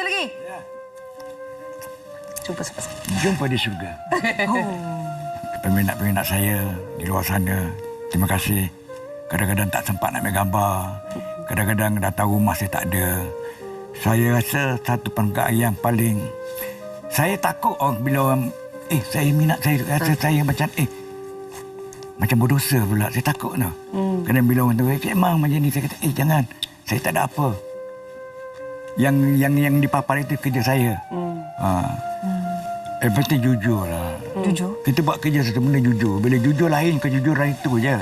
lagi. Jumpa siapa? Jumpa di surga. Peminat-peminat saya di luar sana, terima kasih. Kadang-kadang tak sempat nak ambil gambar. Kadang-kadang datang rumah saya tak ada. Saya rasa satu penghargaan yang paling... Saya takut bila orang... saya minat, saya rasa saya macam berdosa pula. Saya takut tu. Kadang bila orang tu, Cik Mang macam ni, saya kata, jangan. Saya tak ada apa. Yang dipapar itu kerja saya. Penting jujur lah. Jujur? Kita buat kerja satu benda jujur. Bila jujur lain, kejujuran itu je.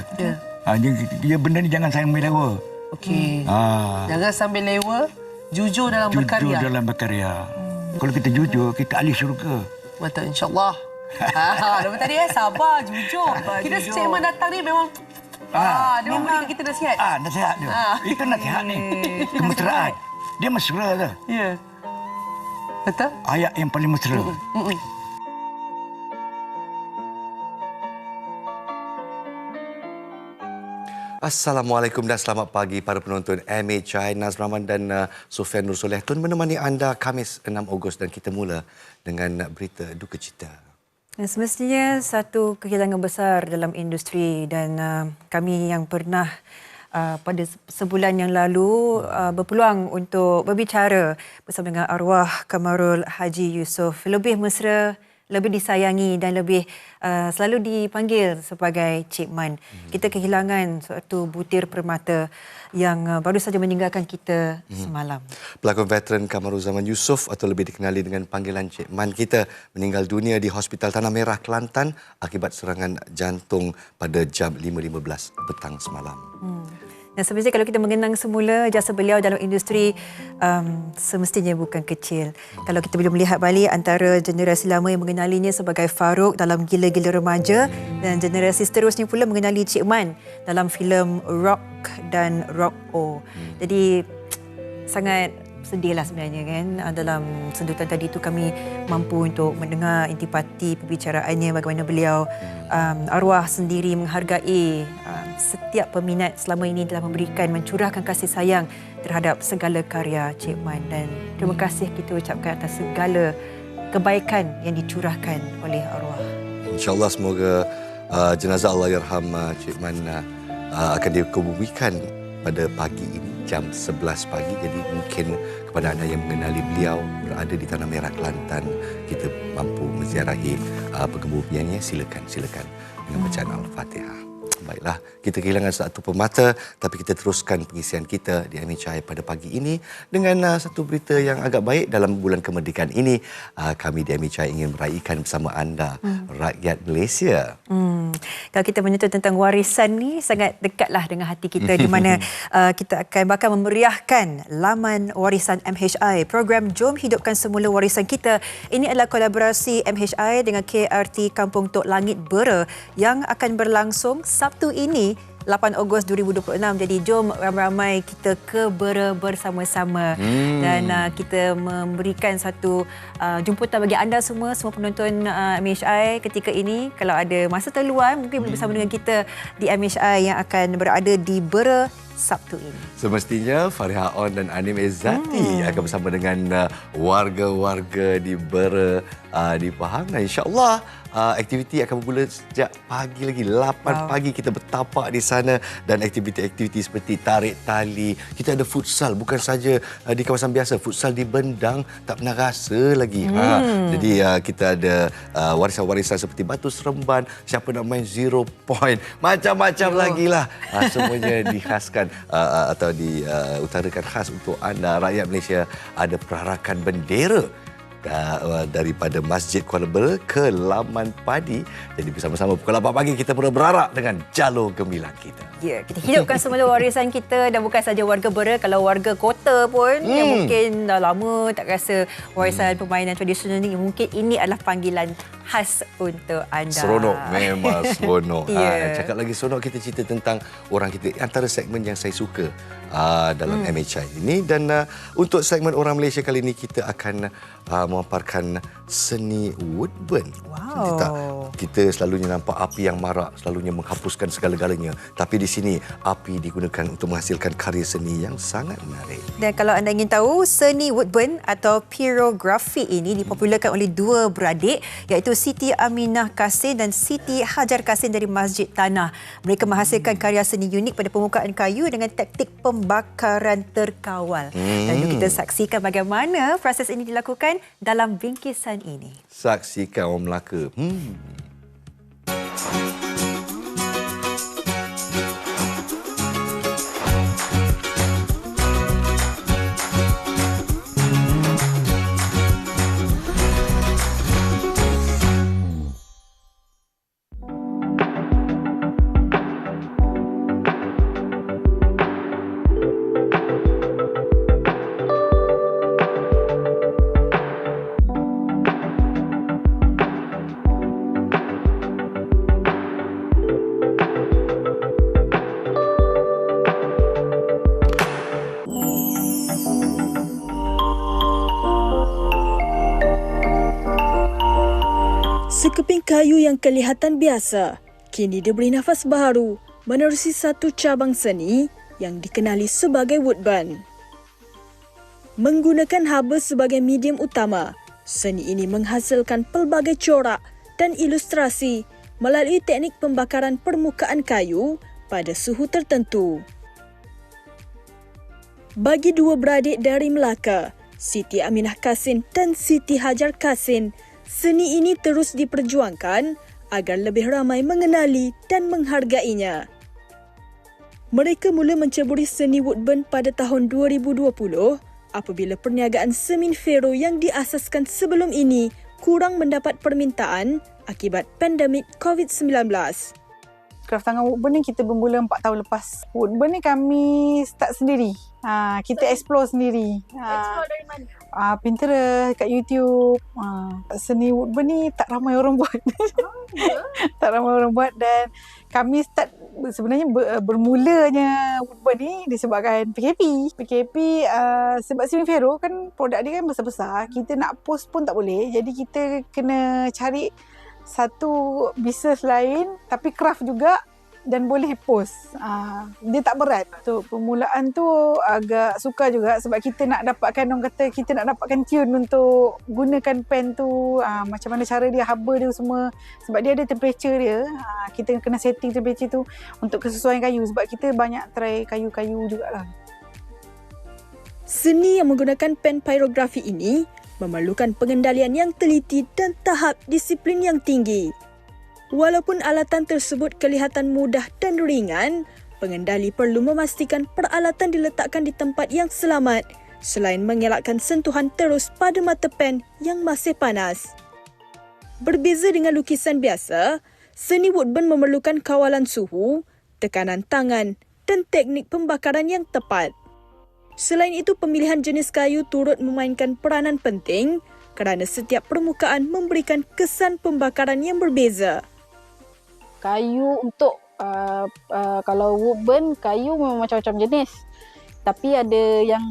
Dia benda ni jangan sambil lewa. Okey. Jangan sambil lewa, jujur dalam berkarya. Jujur dalam berkarya. Kalau kita jujur, kita ahli syurga. Betul, insyaAllah. Lepas tadi sabar, jujur. Kita Cik Man datang ni memang... dia memberikan kita nasihat. Nasihat dia. Itu nasihat ni. Kemesraan. Dia mesra tu. Ya. Betul? Ayat yang paling mesra. Assalamualaikum dan selamat pagi para penonton MHI. Naz Rahman dan Sufian Nur Soleh Tun menemani anda Khamis 6 Ogos dan kita mula dengan berita duka cita. Semestinya satu kehilangan besar dalam industri dan kami yang pernah pada sebulan yang lalu berpeluang untuk berbicara bersama dengan arwah Kamarul Haji Yusof, lebih mesra, lebih disayangi dan lebih selalu dipanggil sebagai Cik Man. Kita kehilangan suatu butir permata yang baru saja meninggalkan kita semalam. Pelakon veteran Kamarul Zaman Yusof atau lebih dikenali dengan panggilan Cik Man kita meninggal dunia di Hospital Tanah Merah, Kelantan akibat serangan jantung pada jam 5.15 petang semalam. Dan sebenarnya kalau kita mengenang semula jasa beliau dalam industri semestinya bukan kecil. Kalau kita boleh melihat balik antara generasi lama yang mengenalinya sebagai Farouk dalam Gila-Gila Remaja dan generasi seterusnya pula mengenali Cik Man dalam filem Rock dan Rock O. Jadi sangat sedihlah sebenarnya kan. Dalam sentuhan tadi itu kami mampu untuk mendengar intipati pembicaraannya bagaimana beliau arwah sendiri menghargai setiap peminat selama ini telah memberikan, mencurahkan kasih sayang terhadap segala karya Cik Man dan terima kasih kita ucapkan atas segala kebaikan yang dicurahkan oleh arwah. InsyaAllah semoga jenazah Allahyarham Cik Man akan dikebumikan pada pagi ini jam 11 pagi. Jadi mungkin kepada anda yang mengenali beliau berada di Tanah Merah, Kelantan, kita mampu menziarahi pengebumiannya, silakan dengan bacaan Al-Fatihah. Baiklah, kita kehilangan satu permata tapi kita teruskan pengisian kita di MHI pada pagi ini dengan satu berita yang agak baik. Dalam bulan kemerdekaan ini kami di MHI ingin meraihkan bersama anda rakyat Malaysia. Kalau kita menyentuh tentang warisan ni sangat dekatlah dengan hati kita di mana kita akan bakal memeriahkan laman warisan MHI. Program Jom Hidupkan Semula Warisan Kita ini adalah kolaborasi MHI dengan KRT Kampung Tok Langit Bera yang akan berlangsung Sabtu ini 8 Ogos 2026. Jadi jom ramai-ramai kita ke Bera bersama-sama dan kita memberikan satu jemputan bagi anda semua penonton MHI ketika ini. Kalau ada masa terluang mungkin boleh bersama dengan kita di MHI yang akan berada di Bera Sabtu ini. Semestinya Fariha On dan Anim Izzati akan bersama dengan warga-warga di Bera di Pahang dan insya-Allah aktiviti akan bermula sejak pagi lagi 8 pagi kita bertapak di sana dan aktiviti-aktiviti seperti tarik tali, kita ada futsal bukan saja di kawasan biasa, futsal di Bendang tak pernah rasa lagi. Jadi kita ada warisan-warisan seperti batu seremban, siapa nak main 0 point, macam-macam lagi lah. Semuanya dikhaskan atau diutarakan khas untuk anda rakyat Malaysia. Ada perarakan bendera daripada Masjid Kuala Bera ke Laman Padi. Jadi bersama-sama pukul 8 pagi kita pun berarak dengan jalur gemilang kita. Ya, kita hidupkan semula warisan kita dan bukan saja warga Bera, kalau warga kota pun yang mungkin dah lama tak rasa warisan permainan tradisional ni, mungkin ini adalah panggilan khas untuk anda. Seronok, memang seronok. Cakap lagi seronok, kita cerita tentang orang kita. Antara segmen yang saya suka dalam MHI ini dan untuk segmen Orang Malaysia kali ini kita akan memaparkan seni woodburn. Nanti tak, kita selalunya nampak api yang marak selalunya menghapuskan segala-galanya. Tapi di sini api digunakan untuk menghasilkan karya seni yang sangat menarik. Dan kalau anda ingin tahu, seni woodburn atau pyrografi ini dipopularkan oleh dua beradik, iaitu Siti Aminah Kasin dan Siti Hajar Kasin dari Masjid Tanah. Mereka menghasilkan karya seni unik pada permukaan kayu dengan taktik pembakaran terkawal. Dan jom kita saksikan bagaimana proses ini dilakukan dalam bingkisan ini. Saksikan orang Melaka. Sekeping kayu yang kelihatan biasa, kini diberi nafas baru menerusi satu cabang seni yang dikenali sebagai woodburn. Menggunakan haba sebagai medium utama, seni ini menghasilkan pelbagai corak dan ilustrasi melalui teknik pembakaran permukaan kayu pada suhu tertentu. Bagi dua beradik dari Melaka, Siti Aminah Kasin dan Siti Hajar Kasin, seni ini terus diperjuangkan agar lebih ramai mengenali dan menghargainya. Mereka mula menceburi seni woodburn pada tahun 2020 apabila perniagaan semen fero yang diasaskan sebelum ini kurang mendapat permintaan akibat pandemik COVID-19. Kraft tangan woodburn ni kita bermula 4 tahun lepas. Woodburn ni kami start sendiri. Kita explore sendiri. Explore dari mana? Pinterest, kat YouTube. Seni woodburn ni tak ramai orang buat. Tak ramai orang buat dan kami start sebenarnya bermulanya woodburn ni disebabkan PKP. Sebab semen fero kan produk dia kan besar-besar. Kita nak post pun tak boleh. Jadi kita kena cari satu bisnes lain tapi craft juga dan boleh post. Dia tak berat. So, permulaan tu agak sukar juga sebab kita nak dapatkan, orang kata kita nak dapatkan tune untuk gunakan pen tu, macam mana cara dia, haba dia semua. Sebab dia ada temperature dia. Kita kena setting temperature tu untuk kesesuaian kayu sebab kita banyak try kayu-kayu jugalah. Seni yang menggunakan pen pyrografi ini memerlukan pengendalian yang teliti dan tahap disiplin yang tinggi. Walaupun alatan tersebut kelihatan mudah dan ringan, pengendali perlu memastikan peralatan diletakkan di tempat yang selamat selain mengelakkan sentuhan terus pada mata pen yang masih panas. Berbeza dengan lukisan biasa, seni woodburn memerlukan kawalan suhu, tekanan tangan dan teknik pembakaran yang tepat. Selain itu, pemilihan jenis kayu turut memainkan peranan penting kerana setiap permukaan memberikan kesan pembakaran yang berbeza. Kayu untuk kalau woodburn, kayu memang macam-macam jenis. Tapi ada yang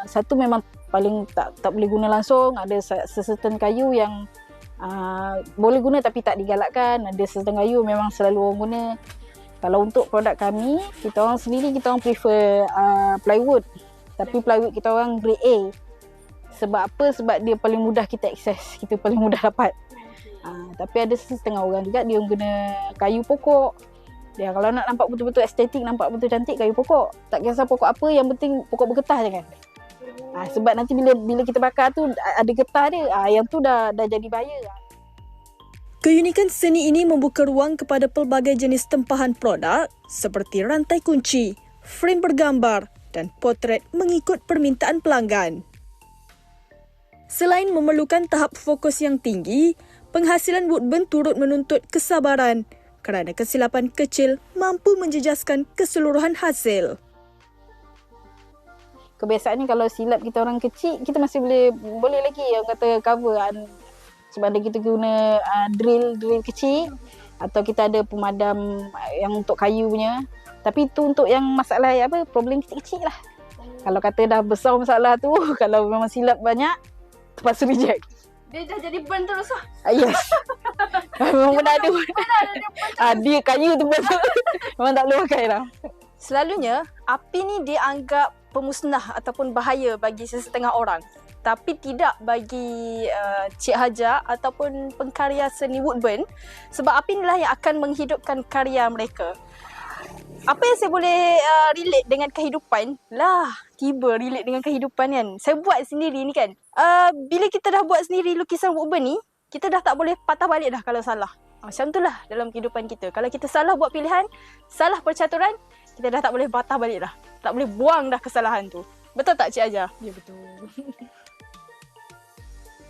satu memang paling tak boleh guna langsung, ada certain kayu yang boleh guna tapi tak digalakkan, ada certain kayu memang selalu orang guna. Kalau untuk produk kami, kita orang prefer plywood. Tapi plywood kita orang grade A. Sebab apa? Sebab dia paling mudah kita akses. Kita paling mudah dapat. Tapi ada setengah orang juga dia guna kayu pokok. Dia kalau nak nampak betul-betul estetik, nampak betul cantik, kayu pokok. Tak kisah pokok apa, yang penting pokok bergetah je kan. Sebab nanti bila kita bakar tu ada getah dia. Yang tu dah jadi bahaya. Keunikan seni ini membuka ruang kepada pelbagai jenis tempahan produk seperti rantai kunci, frame bergambar dan potret mengikut permintaan pelanggan. Selain memerlukan tahap fokus yang tinggi, penghasilan woodburn turut menuntut kesabaran kerana kesilapan kecil mampu menjejaskan keseluruhan hasil. Kebiasaannya kalau silap kita orang kecil, kita masih boleh lagi yang kata cover. Sebab ada kita guna drill kecil atau kita ada pemadam yang untuk kayu punya. Tapi itu untuk yang masalah problem kecil-kecil lah. Kalau kata dah besar masalah tu, kalau memang silap banyak, terpaksa reject. Dia dah jadi burn terus lah. Yes. Memang pernah ada. Dia kaya tu betul. Memang tak boleh pakai lah. Selalunya, api ni dianggap pemusnah ataupun bahaya bagi sesetengah orang. Tapi tidak bagi Cik Hajar ataupun pengkarya seni woodburn. Sebab api inilah yang akan menghidupkan karya mereka. Apa yang saya boleh relate dengan kehidupan? Tiba relate dengan kehidupan kan. Saya buat sendiri ni kan. Bila kita dah buat sendiri lukisan woodburn ni, kita dah tak boleh patah balik dah kalau salah. Macam itulah dalam kehidupan kita. Kalau kita salah buat pilihan, salah percaturan, kita dah tak boleh patah balik dah. Tak boleh buang dah kesalahan tu. Betul tak Cik Hajar? Ya, betul.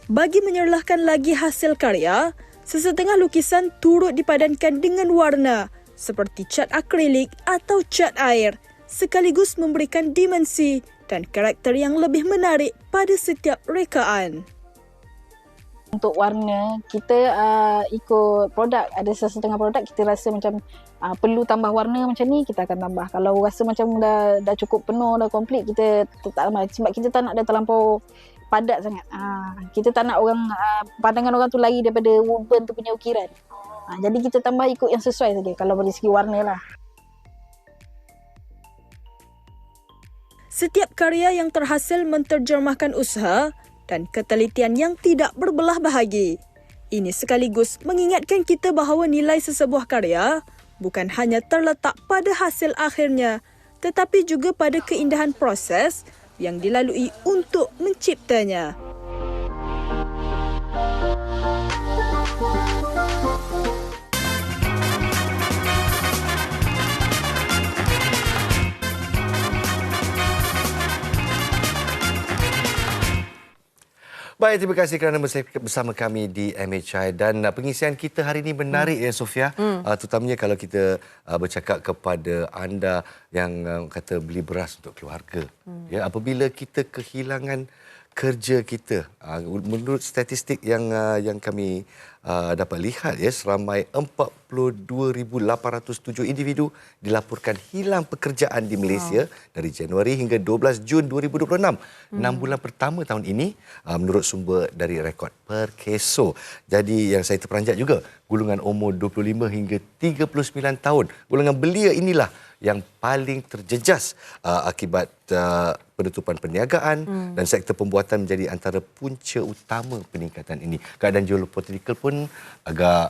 Bagi menyerlahkan lagi hasil karya, sesetengah lukisan turut dipadankan dengan warna seperti cat akrilik atau cat air, sekaligus memberikan dimensi dan karakter yang lebih menarik pada setiap rekaan. Untuk warna, kita ikut produk. Ada sesetengah produk kita rasa macam perlu tambah warna macam ni, kita akan tambah. Kalau rasa macam dah cukup penuh, dah komplit, kita tak tambah. Sebab kita tak nak dia terlampau padat sangat. Kita tak nak orang pandangan orang tu lari daripada woodburn tu punya ukiran. Jadi kita tambah ikut yang sesuai saja kalau dari segi warna lah. Setiap karya yang terhasil menterjemahkan usaha dan ketelitian yang tidak berbelah bahagi. Ini sekaligus mengingatkan kita bahawa nilai sesebuah karya bukan hanya terletak pada hasil akhirnya, tetapi juga pada keindahan proses yang dilalui untuk menciptanya. Baik, terima kasih kerana bersama kami di MHI dan pengisian kita hari ini menarik ya Sofia. Terutamanya kalau kita bercakap kepada anda yang kata beli beras untuk keluarga. Ya, apabila kita kehilangan kerja kita, menurut statistik yang kami dapat lihat ya, seramai 42,807 individu dilaporkan hilang pekerjaan di Malaysia dari Januari hingga 12 Jun 2026. 6 bulan pertama tahun ini menurut sumber dari Rekod Perkeso. Jadi yang saya terperanjat juga, golongan umur 25 hingga 39 tahun. Golongan belia inilah yang paling terjejas akibat penutupan perniagaan dan sektor pembuatan menjadi antara punca utama peningkatan ini. Keadaan geopolitikal pun agak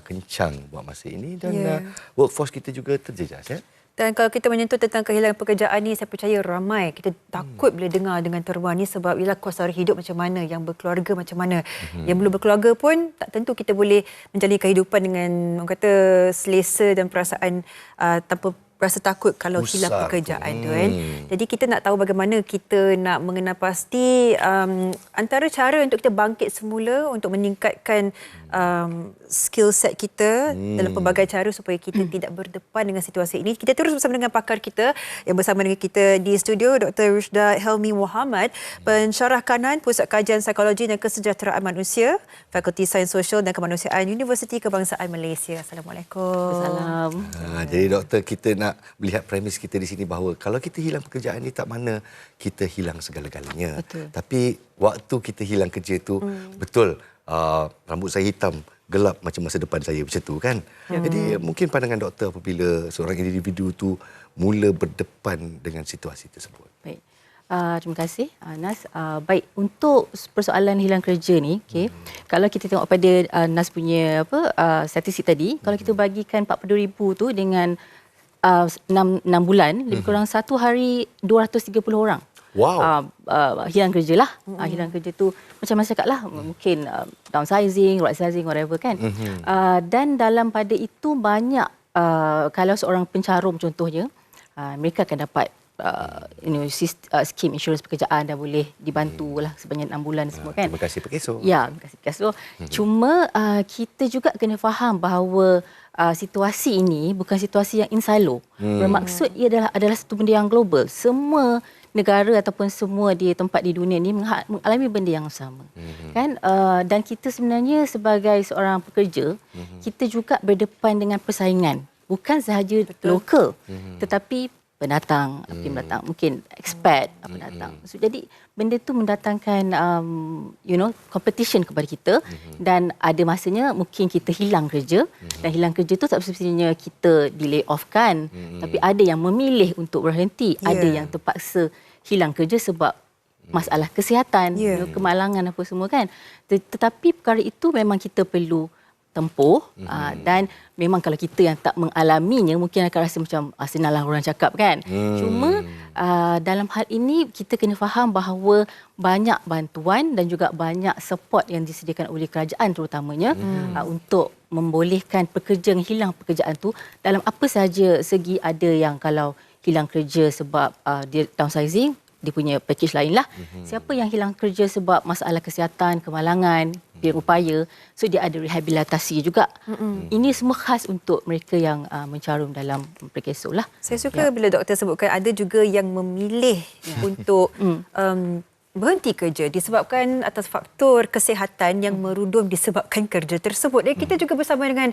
kencang buat masa ini dan workforce kita juga terjejas ya. Dan kalau kita menyentuh tentang kehilangan pekerjaan ni, saya percaya ramai kita takut bila dengar dengan teruan ni sebab ialah kos sara hidup macam mana, yang berkeluarga macam mana. Yang belum berkeluarga pun tak tentu kita boleh menjalani kehidupan dengan orang kata selesa dan perasaan tanpa rasa takut kalau hilang pekerjaan tu kan. Jadi kita nak tahu bagaimana kita nak mengenal pasti antara cara untuk kita bangkit semula untuk meningkatkan skill set kita dalam pelbagai cara supaya kita tidak berdepan dengan situasi ini. Kita terus bersama dengan pakar kita yang bersama dengan kita di studio, Dr. Rushda Helmi Muhammad, pensyarah kanan Pusat Kajian Psikologi dan Kesejahteraan Manusia, Fakulti Sains Sosial dan Kemanusiaan, Universiti Kebangsaan Malaysia. Assalamualaikum. Salam. Jadi doktor, kita nak melihat premis kita di sini bahawa kalau kita hilang pekerjaan ni tak mana kita hilang segala-galanya. Betul. Tapi waktu kita hilang kerja tu betul rambut saya hitam, gelap macam masa depan saya macam tu kan. Jadi mungkin pandangan doktor apabila seorang individu tu mula berdepan dengan situasi tersebut. Baik. Terima kasih Nas. Baik, untuk persoalan hilang kerja ni, kalau kita tengok pada Nas punya statistik tadi, kalau kita bagikan 42,000 tu dengan 6 bulan, lebih kurang satu hari 230 orang. Wow. Hilang kerja lah. Hilang kerja tu macam masyarakat lah. Mungkin downsizing, right sizing, whatever kan. Dan dalam pada itu banyak, kalau seorang pencarum contohnya, mereka akan dapat skim insurans pekerjaan dan boleh dibantu lah sebanyak 6 bulan semua kan. Terima kasih Perkeso. Ya, terima kasih Perkeso. Cuma kita juga kena faham bahawa situasi ini bukan situasi yang in silo. Bermaksud ia adalah satu benda yang global. Semua negara ataupun semua di tempat di dunia ini mengalami benda yang sama. Kan? Dan kita sebenarnya sebagai seorang pekerja, kita juga berdepan dengan persaingan. Bukan sahaja lokal, tetapi pendatang, mungkin expat pendatang. So, jadi benda tu mendatangkan competition kepada kita dan ada masanya mungkin kita hilang kerja dan hilang kerja tu tak semestinya kita di lay off kan, tapi ada yang memilih untuk berhenti, ada yang terpaksa hilang kerja sebab masalah kesihatan, kemalangan apa semua kan. Tetapi perkara itu memang kita perlu tempuh dan memang kalau kita yang tak mengalaminya mungkin akan rasa macam senang lah orang cakap kan. Cuma dalam hal ini kita kena faham bahawa banyak bantuan dan juga banyak support yang disediakan oleh kerajaan terutamanya untuk membolehkan pekerja yang hilang pekerjaan tu dalam apa sahaja segi. Ada yang kalau hilang kerja sebab dia downsizing, dia punya package lain lah. Siapa yang hilang kerja sebab masalah kesihatan, kemalangan, pilihan upaya, so dia ada rehabilitasi juga. Ini semua khas untuk mereka yang mencarum dalam perkeso lah. Saya suka bila doktor sebutkan ada juga yang memilih untuk berhenti kerja disebabkan atas faktor kesihatan yang merudum disebabkan kerja tersebut. Dan kita juga bersama dengan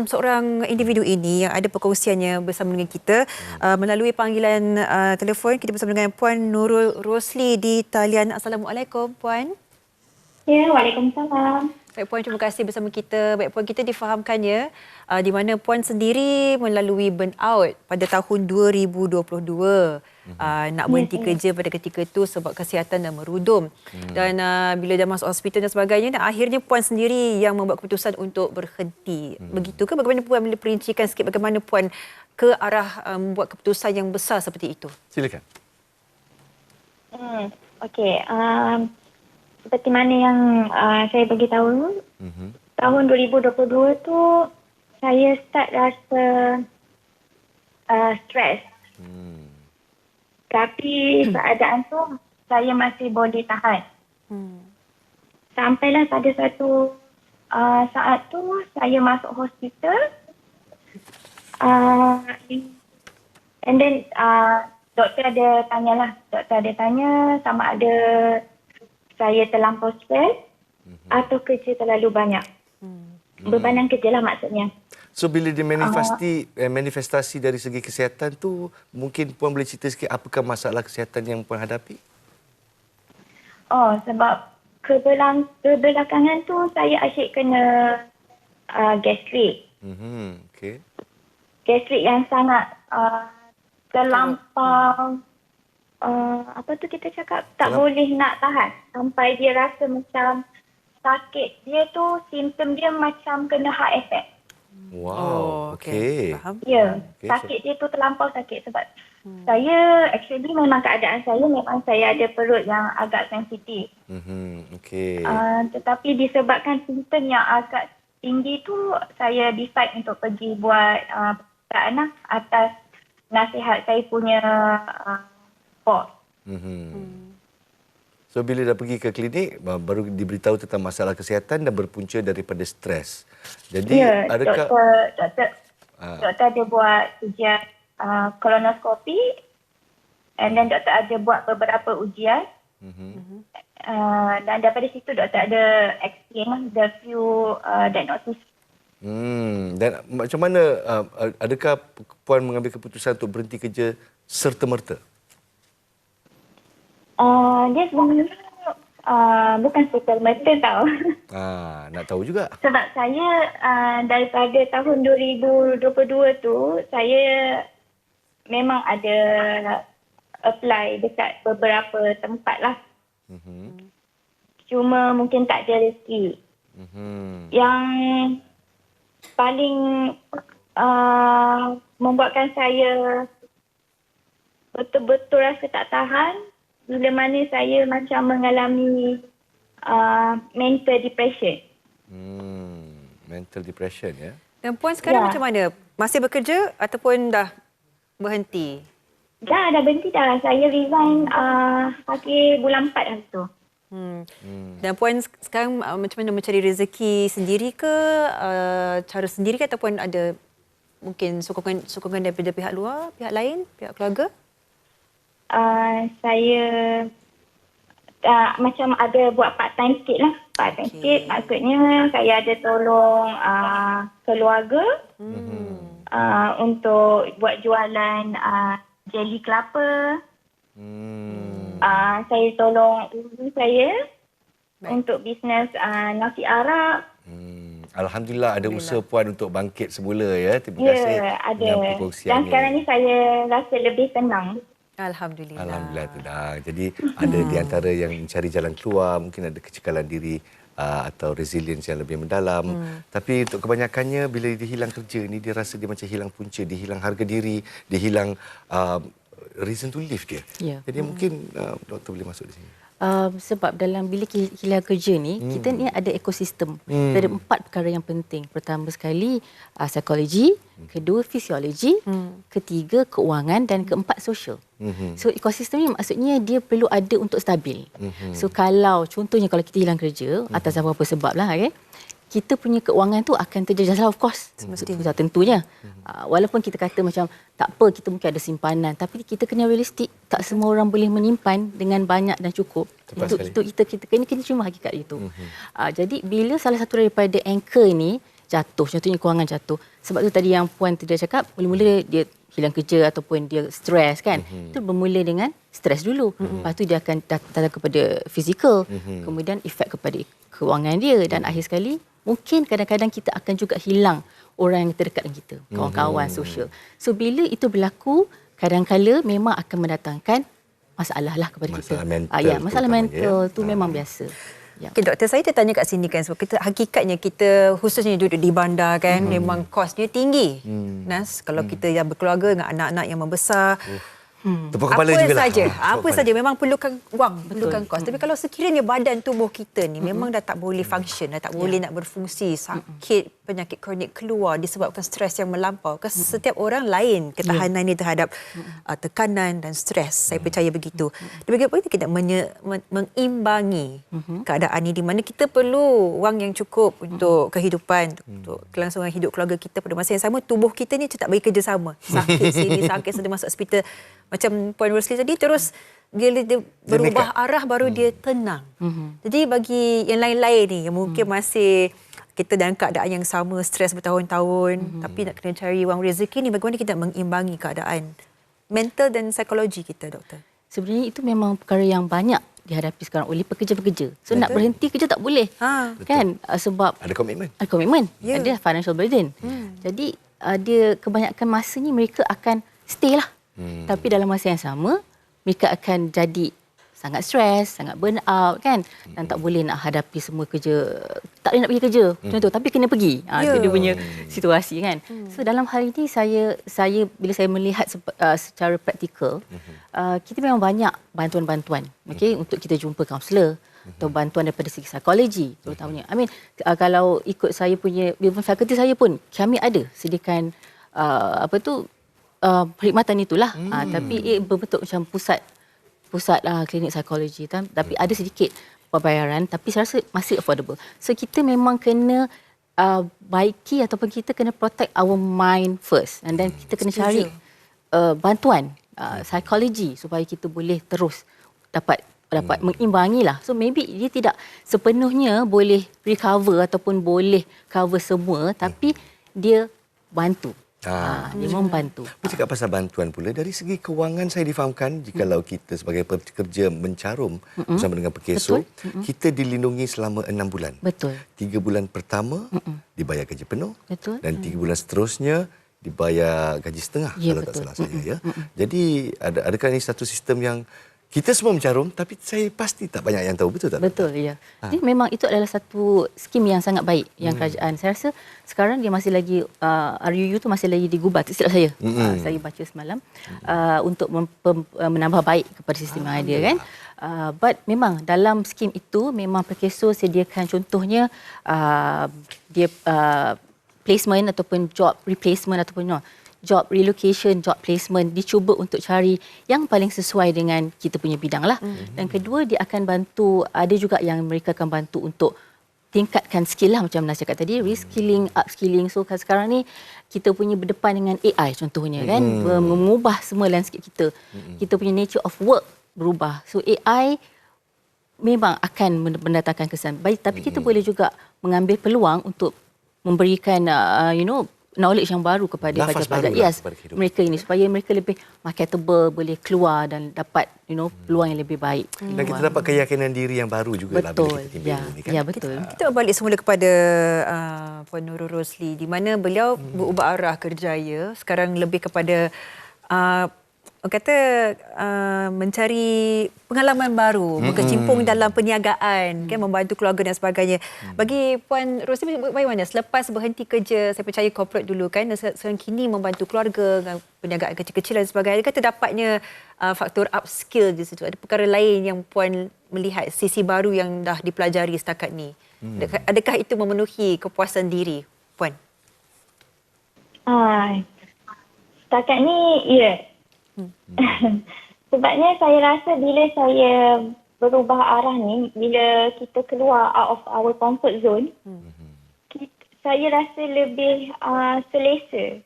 seorang individu ini yang ada perkongsiannya bersama dengan kita melalui panggilan telefon. Kita bersama dengan Puan Nurul Rosli di talian. Assalamualaikum Puan. Ya, Waalaikumsalam. Baik Puan, terima kasih bersama kita. Baik Puan, kita difahamkannya di mana Puan sendiri melalui burnout pada tahun 2022. Nak berhenti kerja pada ketika itu sebab kesihatan dah merudum. Dan bila dah masuk hospital dan sebagainya, dan akhirnya Puan sendiri yang membuat keputusan untuk berhenti. Begitu ke? Bagaimana Puan boleh perincikan sikit bagaimana Puan ke arah membuat keputusan yang besar seperti itu? Silakan. Okey. Seperti mana yang saya beritahu, tahun 2022 tu saya start rasa stres. Tapi keadaan tu saya masih boleh tahan. Sampailah pada satu saat tu saya masuk hospital. And then doktor ada tanya sama ada saya terlampau stres atau kerja terlalu banyak. Bebanan kerja lah maksudnya. So bila dia manifestasi dari segi kesihatan tu, mungkin Puan boleh cerita sikit apakah masalah kesihatan yang Puan hadapi? Oh, sebab kebelakangan tu saya asyik kena gastrik. Okay. Gastrik yang sangat terlampau apa tu kita cakap tak boleh nak tahan sampai dia rasa macam sakit. Dia tu simptom dia macam kena heart attack. Wow, okey. Ya, sakit dia tu terlampau sakit sebab saya actually memang keadaan saya memang saya ada perut yang agak sensitif. Okey. Tetapi disebabkan simptom yang agak tinggi tu saya decide untuk pergi buat pemeriksaan atas nasihat saya punya bos. So bila dah pergi ke klinik baru diberitahu tentang masalah kesihatan dan berpunca daripada stres. Jadi adakah doktor ada buat ujian kolonoskopi and then doktor ada buat beberapa ujian. Dan daripada situ doktor ada explain the few diagnosis. Dan macam mana adakah Puan mengambil keputusan untuk berhenti kerja serta-merta? Dia sebenarnya bukan serta-merta tau. Nak tahu juga. Sebab saya daripada tahun 2022 tu saya memang ada apply dekat beberapa tempat lah. Cuma mungkin tak ada rezeki. Yang paling membuatkan saya betul-betul rasa tak tahan bila mana saya macam mengalami mental depression. Mental depression ya. Dan Puan sekarang macam mana? Masih bekerja ataupun dah berhenti? Dah berhenti dah. Saya resign pagi bulan 4 hari tu. Dan Puan sekarang macam mana mencari rezeki sendiri ke? Cara sendiri ke ataupun ada mungkin sokongan daripada pihak luar, pihak lain, pihak keluarga? Saya macam ada buat part time sikit lah. Part time sikit maksudnya saya ada tolong keluarga untuk buat jualan jeli kelapa. Saya tolong ibu saya untuk bisnes nasi Arab. Alhamdulillah ada usaha Puan untuk bangkit semula ya. Terima Ya, kasih ada. dengan perkongsiannya. Dan sekarang ni saya rasa lebih tenang. Alhamdulillah. Alhamdulillah tenang. Jadi ada di antara yang mencari jalan keluar, mungkin ada kecekalan diri atau resilience yang lebih mendalam. Tapi untuk kebanyakannya bila dia hilang kerja ni dia rasa dia macam hilang punca, dia hilang harga diri, dia hilang reason to live dia. Ya. Jadi mungkin doktor boleh masuk di sini. Sebab dalam bilik kehilangan kerja ni, kita ni ada ekosistem. Ada 4 perkara yang penting. Pertama sekali, psikologi. Kedua, fisiologi. Ketiga, keuangan. Dan keempat, sosial. So, ekosistem ni maksudnya dia perlu ada untuk stabil. So, contohnya kalau kita hilang kerja, atas apa-apa sebab lah, okay, kita punya keuangan tu akan terjejas lah, of course. Sudah tentunya. Walaupun kita kata macam tak apa, kita mungkin ada simpanan, tapi kita kena realistik. Tak semua orang boleh menyimpan dengan banyak dan cukup. Itu kita kena cuma hakikat itu. Jadi bila salah satu daripada anchor ni jatuh, contohnya keuangan jatuh. Sebab tu tadi yang Puan tadi cakap, mula-mula dia hilang kerja ataupun dia stres kan. Itu bermula dengan stres dulu. Lepas tu dia akan datang kepada fizikal. Kemudian efek kepada keuangan dia. Dan akhir sekali, mungkin kadang-kadang kita akan juga hilang orang yang terdekat dengan kita. Kawan-kawan, sosial. So bila itu berlaku, kadang-kala memang akan mendatangkan masalah lah kepada kita. Masalah mental tu memang biasa. Ya. Okay, doktor, saya tertanya kat sini kan sebab kita hakikatnya kita khususnya duduk di bandar kan memang kosnya tinggi. Nas, kalau kita yang berkeluarga dengan anak-anak yang membesar, Tepuk kepala jugalah. Apa saja memang perlukan wang, perlukan kos. Tapi kalau sekiranya badan tubuh kita ni memang dah tak boleh function, dah tak boleh nak berfungsi, sakit, penyakit kronik keluar disebabkan stres yang melampau. Setiap orang lain ketahanannya terhadap tekanan dan stres. Saya percaya begitu. Dan bagaimana kita mengimbangi keadaan ini di mana kita perlu wang yang cukup untuk kehidupan, untuk kelangsungan hidup keluarga kita. Pada masa yang sama tubuh kita ni tak bagi kerjasama. Sakit sini, sakit sini, masuk hospital. Macam Puan Rosli tadi, terus dia berubah arah baru dia tenang. Jadi bagi yang lain-lain ni yang mungkin masih kita dalam keadaan yang sama, stres bertahun-tahun, tapi nak kena cari wang rezeki ni, bagaimana kita mengimbangi keadaan mental dan psikologi kita, doktor? Sebenarnya itu memang perkara yang banyak dihadapi sekarang oleh pekerja-pekerja. So nak berhenti kerja tak boleh. Kan? Sebab ada komitmen. Ada komitmen. Ada financial burden. Jadi dia kebanyakan masa ni mereka akan stay lah. Tapi dalam masa yang sama, mereka akan jadi sangat stres, sangat burn out kan. Dan tak boleh nak hadapi semua kerja. Tak boleh nak pergi kerja. Contoh, tapi kena pergi. Itu dia punya situasi kan. So dalam hal ini saya bila saya melihat secara praktikal, kita memang banyak bantuan-bantuan untuk kita jumpa kaunselor atau bantuan daripada segi psikologi terutamanya. Kalau ikut saya punya fakulti saya pun, kami ada sediakan perkhidmatan itulah. Tapi berbentuk macam pusat klinik psikologi. Tapi ada sedikit pembayaran, tapi saya rasa masih affordable. So kita memang kena baiki ataupun kita kena protect our mind first. And then kita kena cari bantuan psikologi supaya kita boleh terus dapat mengimbangi lah. So maybe dia tidak sepenuhnya boleh recover ataupun boleh cover semua, tapi dia bantu. Dia membantu. Bercakap pasal bantuan pula, dari segi kewangan saya difahamkan jikalau kita sebagai pekerja mencarum bersama dengan PKSO, kita dilindungi selama 6 bulan. Betul. 3 bulan pertama dibayar gaji penuh. Betul. Dan 3 bulan seterusnya dibayar gaji setengah, kalau tak salah saya ya. Jadi adakah ini satu sistem yang kita semua mencarum, tapi saya pasti tak banyak yang tahu, betul tak? Betul, ya. Jadi memang itu adalah satu skim yang sangat baik yang kerajaan. Saya rasa sekarang dia masih lagi, RUU tu masih lagi digubah, silap saya. Saya baca semalam, untuk menambah baik kepada sistem yang ada kan. But memang dalam skim itu, memang PKSO sediakan contohnya, dia placement ataupun job replacement ataupun job relocation, job placement, dicuba untuk cari yang paling sesuai dengan kita punya bidang lah. Dan kedua, dia akan bantu, ada juga yang mereka akan bantu untuk tingkatkan skill lah, macam Nas cakap tadi, reskilling, upskilling. So sekarang ni kita punya berdepan dengan AI contohnya kan, mengubah semua landscape kita. Kita punya nature of work berubah. So AI memang akan mendatangkan kesan baik, tapi kita boleh juga mengambil peluang untuk memberikan knowledge yang baru kepada Nafas pelajar-pelajar. barulah Yes, kepada kehidupan. mereka ini supaya mereka lebih marketable, boleh keluar dan dapat peluang yang lebih baik. Dan kita dapat keyakinan diri yang baru juga lah bila Betul. kita timbul Ya, ini kan. ya betul. Kita balik semula kepada Puan Nurul Rosli, di mana beliau berubah arah kerjaya, sekarang lebih kepada orang kata mencari pengalaman baru, berkecimpung dalam perniagaan, kan, membantu keluarga dan sebagainya. Bagi Puan Rosli bagaimana selepas berhenti kerja, saya percaya corporate dulu kan, dan sekarang kini membantu keluarga dengan perniagaan kecil-kecil dan sebagainya. Adakah terdapatnya faktor upskill di situ? Ada perkara lain yang Puan melihat sisi baru yang dah dipelajari setakat ni? Adakah itu memenuhi kepuasan diri, Puan? Setakat ni, ya. Sebabnya saya rasa bila saya berubah arah ni, bila kita keluar out of our comfort zone, saya rasa lebih selesa.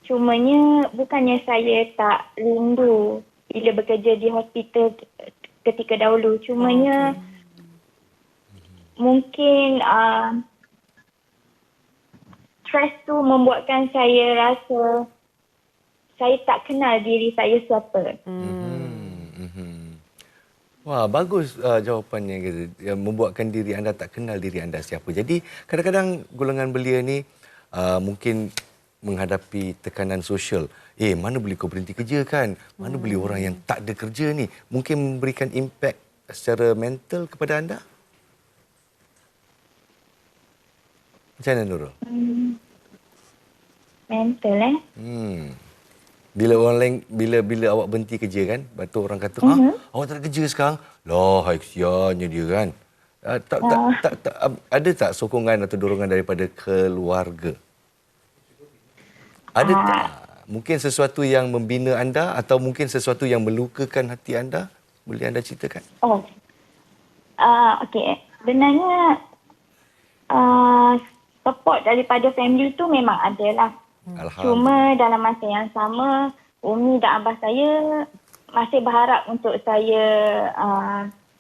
Cumanya bukannya saya tak rindu bila bekerja di hospital ketika dahulu. Cumanya mungkin stres tu membuatkan saya rasa saya tak kenal diri saya siapa. Wah, bagus jawapannya gitu. Yang membuatkan diri anda tak kenal diri anda siapa. Jadi kadang-kadang golongan belia ni mungkin menghadapi tekanan sosial. Mana boleh kau berhenti kerja kan? Mana boleh orang yang tak ada kerja ni? Mungkin memberikan impak secara mental kepada anda? Macam mana Nurul? Mental Bila orang lain, bila awak berhenti kerja kan, lepas tu orang kata, awak tak ada kerja sekarang? Lah, hai kesiannya dia kan. Ada tak sokongan atau dorongan daripada keluarga? Ada tak? Mungkin sesuatu yang membina anda atau mungkin sesuatu yang melukakan hati anda? Boleh anda ceritakan? Okey. Sebenarnya support daripada family tu memang ada lah. Cuma dalam masa yang sama, Umi dan Abah saya masih berharap untuk saya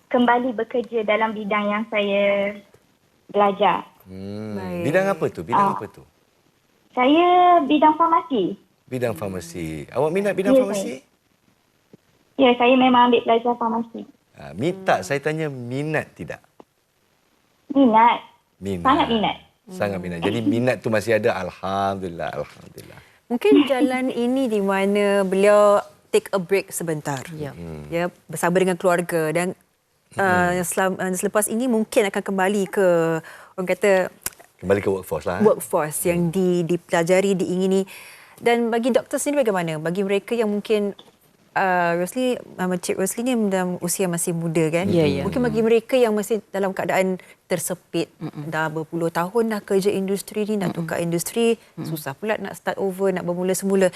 kembali bekerja dalam bidang yang saya belajar. Bidang apa tu? Apa tu? Saya bidang farmasi. Bidang farmasi. Awak minat bidang farmasi? Ya, saya memang ambil pelajar farmasi. Tak, saya tanya minat tidak? Minat. Sangat minat. Sangat minat. Jadi minat tu masih ada. Alhamdulillah. Mungkin jalan ini di mana beliau take a break sebentar. Ya, bersama dengan keluarga dan selepas ini mungkin akan kembali ke orang kata kembali ke workforce lah. Workforce yang dipelajari, diingini. Dan bagi doktor sendiri bagaimana? Bagi mereka yang mungkin Rosli, Cik Rosli ni dalam usia masih muda kan? Mungkin bagi mereka yang masih dalam keadaan tersepit, dah berpuluh tahun dah kerja industri ni, nak tukar industri, susah pula nak start over, nak bermula semula.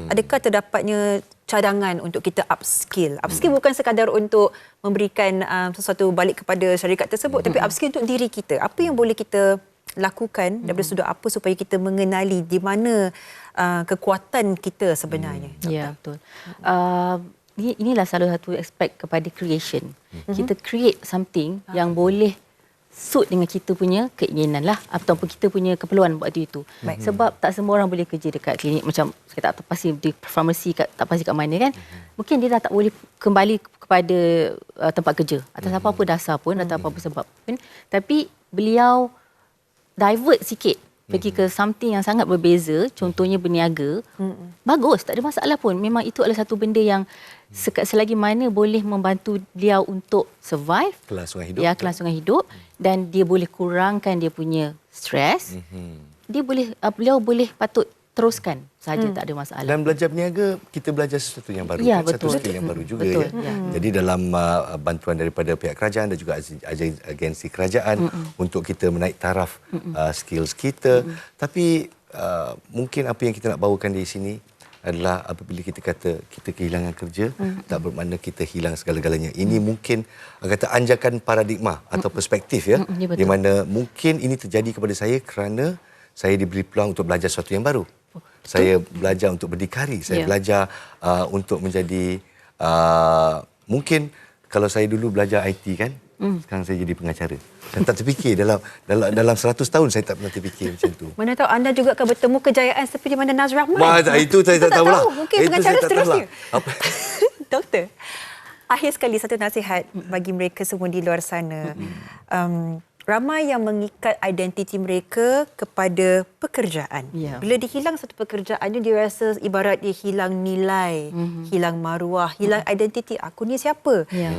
Adakah terdapatnya cadangan untuk kita upskill? Upskill bukan sekadar untuk memberikan sesuatu balik kepada syarikat tersebut, tapi upskill untuk diri kita. Apa yang boleh kita lakukan daripada sudut apa supaya kita mengenali di mana kekuatan kita sebenarnya. Ya, betul. Inilah salah satu aspek kepada creation. Kita create something yang boleh suit dengan kita punya keinginan lah ataupun kita punya keperluan waktu itu. Sebab tak semua orang boleh kerja dekat klinik macam saya tak pasti di farmasi tak pasti kat mana kan. Mungkin dia dah tak boleh kembali kepada tempat kerja atas apa-apa dasar pun atau apa-apa sebab pun. Tapi beliau divert sikit pergi ke something yang sangat berbeza, contohnya berniaga. Bagus, tak ada masalah pun. Memang itu adalah satu benda yang selagi mana boleh membantu dia untuk survive, kelangsungan hidup. Ya, kelangsungan hidup dan dia boleh kurangkan dia punya stres. Dia boleh beliau boleh patut teruskan saja, tak ada masalah. Dan belajar berniaga, kita belajar sesuatu yang baru. Ya, kan? Satu skill yang baru juga. Betul. Ya. Jadi dalam bantuan daripada pihak kerajaan dan juga agensi kerajaan untuk kita menaik taraf skills kita. Tapi mungkin apa yang kita nak bawakan di sini adalah apabila kita kata kita kehilangan kerja, tak bermakna kita hilang segala-galanya. Ini mungkin kata anjakan paradigma atau perspektif ya, di mana mungkin ini terjadi kepada saya kerana saya diberi peluang untuk belajar sesuatu yang baru. Saya belajar untuk berdikari, saya belajar untuk menjadi mungkin kalau saya dulu belajar IT kan, Sekarang saya jadi pengacara. Dan tak terfikir dalam 100 tahun saya tak pernah terfikir macam tu. Mana tahu anda juga akan bertemu kejayaan seperti mana Nazrul Rahman. Itu saya tak tahulah. Mungkin Itu pengacara saya tak seterusnya. tahulah. Apa? Doktor, akhir sekali satu nasihat bagi mereka semua di luar sana. Ramai yang mengikat identiti mereka kepada pekerjaan. Ya. Bila dihilang satu pekerjaan itu, dia rasa ibarat dia hilang nilai, hilang maruah, hilang identiti. Aku ni siapa? Ya.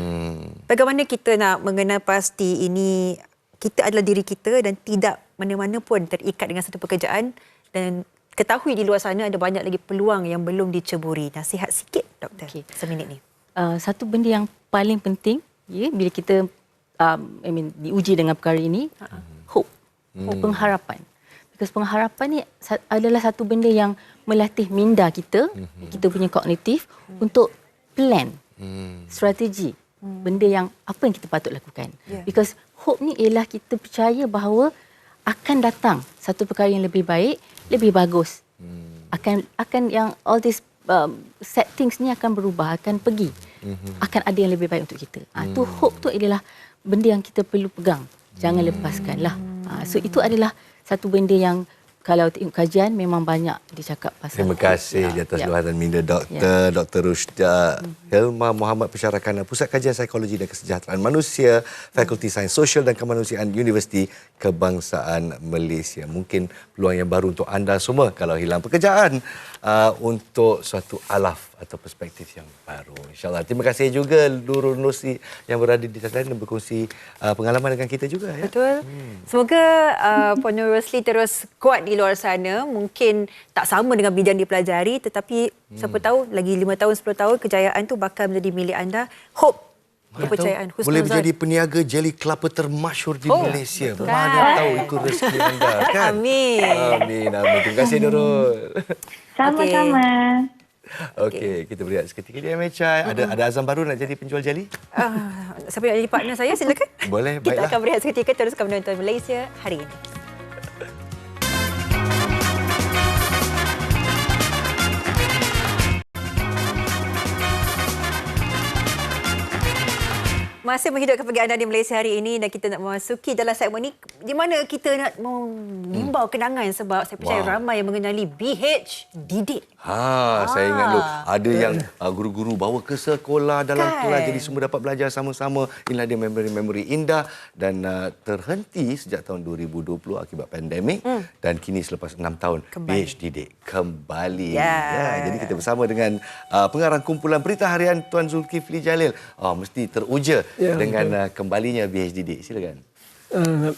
Bagaimana kita nak mengenal pasti ini kita adalah diri kita dan tidak mana-mana pun terikat dengan satu pekerjaan, dan ketahui di luar sana ada banyak lagi peluang yang belum diceburi. Nasihat sikit, Doktor, seminit ni. Satu benda yang paling penting bila kita diuji dengan perkara ini, hope, pengharapan. Because pengharapan ni adalah satu benda yang melatih minda kita, kita punya kognitif untuk plan, strategi, benda yang apa yang kita patut lakukan. Because hope ni ialah kita percaya bahawa akan datang satu perkara yang lebih baik, lebih bagus. Akan yang all this set things ni akan berubah, akan pergi. Akan ada yang lebih baik untuk kita. Tu hope tu adalah benda yang kita perlu pegang. Jangan lepaskanlah. So itu adalah satu benda yang kalau tengok kajian memang banyak dicakap pasal. Terima kasih di atas luahan minda Dr. Rushda Hilma Muhammad, Pensyarakan Pusat Kajian Psikologi dan Kesejahteraan Manusia, Fakulti Sains Sosial dan Kemanusiaan Universiti Kebangsaan Malaysia. Mungkin peluang yang baru untuk anda semua kalau hilang pekerjaan, untuk suatu alaf atau perspektif yang baru. InsyaAllah. Terima kasih juga Nurul Nursi yang berada di atas dan berkongsi pengalaman dengan kita juga. Ya? Betul. Semoga Puan Nur Rosli terus kuat di luar sana. Mungkin tak sama dengan bidang dipelajari, tetapi siapa tahu lagi 5 tahun, 10 tahun kejayaan tu bakal menjadi milik anda. Hope, kepercayaan, husnuzan. Boleh menjadi peniaga jeli kelapa termasyhur di Malaysia. Mana tahu itu rezeki anda, kan? Amin. Amin. Terima kasih Nurul. Sama-sama. Okey, kita berehat seketika di MHI. Ada azam baru nak jadi penjual jeli? Siapa yang jadi partner saya, silakan. Boleh, Kita baiklah. akan berehat seketika, teruskan menonton Malaysia hari ini. Masih menghidupkan pagi anda di Malaysia hari ini, dan kita nak memasuki dalam segmen ini di mana kita nak mengimbau kenangan, sebab saya percaya ramai yang mengenali BH Didik. Saya ingat dulu ada yang guru-guru bawa ke sekolah dalam kelas, jadi semua dapat belajar sama-sama. Inilah dia memori-memori indah, dan terhenti sejak tahun 2020 akibat pandemik, dan kini selepas 6 tahun BH Didik kembali. Jadi kita bersama dengan pengarang kumpulan berita harian Tuan Zulkifli Jalil. Mesti teruja dengan kembalinya BH Didik. Silakan.